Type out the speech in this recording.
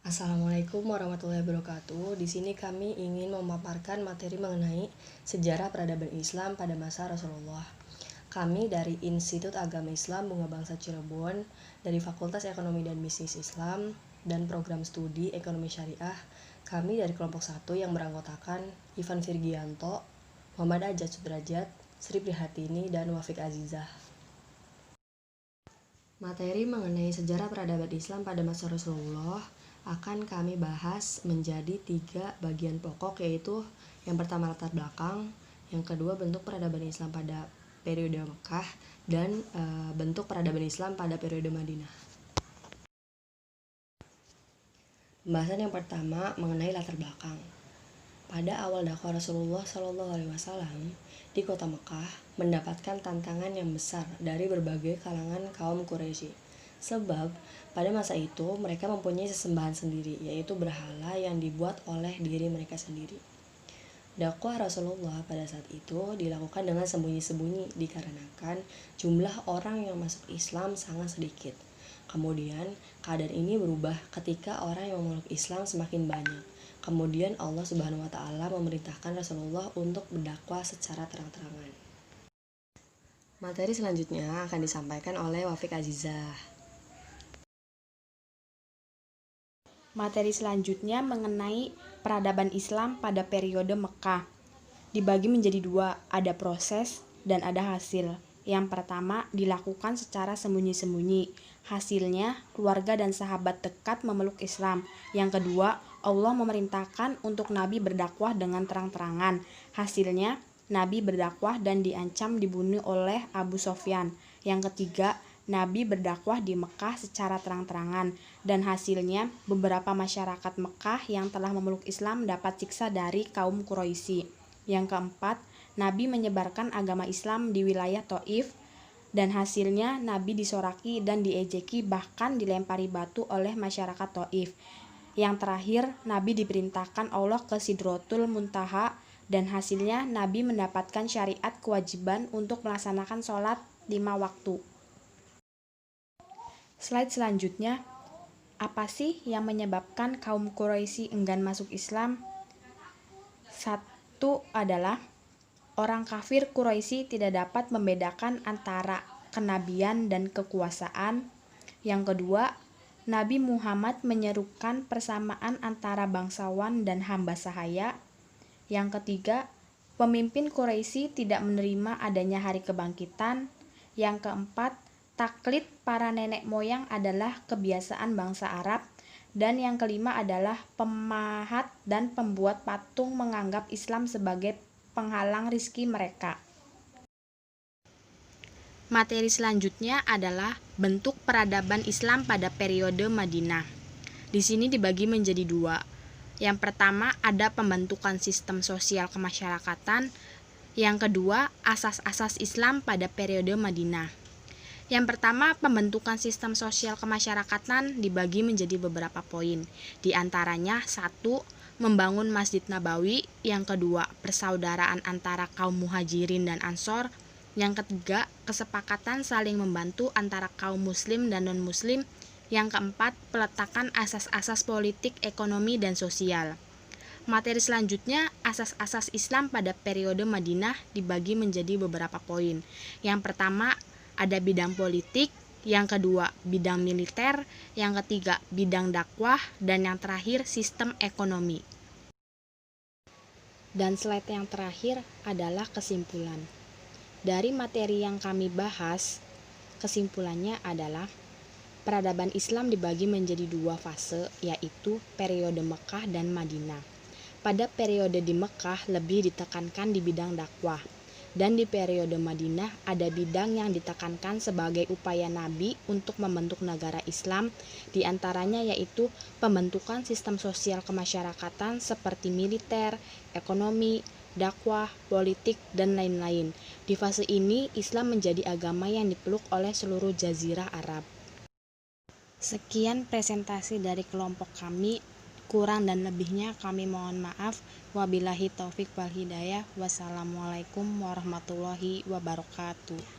Assalamualaikum warahmatullahi wabarakatuh. Di sini kami ingin memaparkan materi mengenai sejarah peradaban Islam pada masa Rasulullah. Kami dari Institut Agama Islam Bunga Bangsa Cirebon, dari Fakultas Ekonomi dan Bisnis Islam dan Program Studi Ekonomi Syariah. Kami dari kelompok 1 yang beranggotakan Ivan Virgianto, Muhammad Ajat Sudrajat, Sri Prihatini, dan Wafik Azizah. Materi mengenai sejarah peradaban Islam pada masa Rasulullah akan kami bahas menjadi 3 bagian pokok, yaitu yang pertama latar belakang, yang kedua bentuk peradaban Islam pada periode Mekah, dan bentuk peradaban Islam pada periode Madinah. Pembahasan yang pertama mengenai latar belakang. Pada awal dakwah Rasulullah SAW di kota Mekah mendapatkan tantangan yang besar dari berbagai kalangan kaum Quraisy. Sebab pada masa itu mereka mempunyai sesembahan sendiri, yaitu berhala yang dibuat oleh diri mereka sendiri. Dakwah Rasulullah pada saat itu dilakukan dengan sembunyi-sembunyi dikarenakan jumlah orang yang masuk Islam sangat sedikit. Kemudian keadaan ini berubah ketika orang yang memeluk Islam semakin banyak. Kemudian Allah Subhanahu wa Ta'ala memerintahkan Rasulullah untuk berdakwah secara terang-terangan. Materi selanjutnya akan disampaikan oleh Wafik Azizah. Materi selanjutnya mengenai peradaban Islam pada periode Mekah. Dibagi menjadi 2, ada proses dan ada hasil. Yang pertama dilakukan secara sembunyi-sembunyi. Hasilnya keluarga dan sahabat dekat memeluk Islam. Yang kedua, Allah memerintahkan untuk Nabi berdakwah dengan terang-terangan. Hasilnya Nabi berdakwah dan diancam dibunuh oleh Abu Sofyan. Yang ketiga, Nabi berdakwah di Mekah secara terang-terangan, dan hasilnya beberapa masyarakat Mekah yang telah memeluk Islam dapat siksa dari kaum Quraisy. Yang keempat, Nabi menyebarkan agama Islam di wilayah Thaif, dan hasilnya Nabi disoraki dan diejeki, bahkan dilempari batu oleh masyarakat Thaif. Yang terakhir, Nabi diperintahkan Allah ke Sidratul Muntaha, dan hasilnya Nabi mendapatkan syariat kewajiban untuk melaksanakan sholat 5 waktu. Slide selanjutnya, apa sih yang menyebabkan kaum Quraisy enggan masuk Islam? 1 adalah orang kafir Quraisy tidak dapat membedakan antara kenabian dan kekuasaan. Yang kedua, Nabi Muhammad menyerukan persamaan antara bangsawan dan hamba sahaya. Yang ketiga, pemimpin Quraisy tidak menerima adanya hari kebangkitan. Yang keempat, taklid para nenek moyang adalah kebiasaan bangsa Arab. Dan yang kelima adalah pemahat dan pembuat patung menganggap Islam sebagai penghalang rizki mereka. Materi selanjutnya adalah bentuk peradaban Islam pada periode Madinah. Di sini dibagi menjadi 2. Yang pertama ada pembentukan sistem sosial kemasyarakatan. Yang kedua, asas-asas Islam pada periode Madinah. Yang pertama, pembentukan sistem sosial kemasyarakatan dibagi menjadi beberapa poin. Di antaranya 1, membangun Masjid Nabawi. Yang kedua, persaudaraan antara kaum muhajirin dan ansor. Yang ketiga, kesepakatan saling membantu antara kaum muslim dan non-muslim. Yang keempat, peletakan asas-asas politik, ekonomi, dan sosial. Materi selanjutnya, asas-asas Islam pada periode Madinah dibagi menjadi beberapa poin. Yang pertama, ada bidang politik, yang kedua bidang militer, yang ketiga bidang dakwah, dan yang terakhir sistem ekonomi. Dan slide yang terakhir adalah kesimpulan. Dari materi yang kami bahas, kesimpulannya adalah peradaban Islam dibagi menjadi 2 fase, yaitu periode Mekah dan Madinah. Pada periode di Mekah lebih ditekankan di bidang dakwah. Dan di periode Madinah ada bidang yang ditekankan sebagai upaya Nabi untuk membentuk negara Islam, diantaranya yaitu pembentukan sistem sosial kemasyarakatan seperti militer, ekonomi, dakwah, politik, dan lain-lain. Di fase ini Islam menjadi agama yang dipeluk oleh seluruh jazirah Arab. Sekian presentasi dari kelompok kami. Kurang dan lebihnya kami mohon maaf. Wabillahi taufik wal hidayah. Wassalamualaikum warahmatullahi wabarakatuh.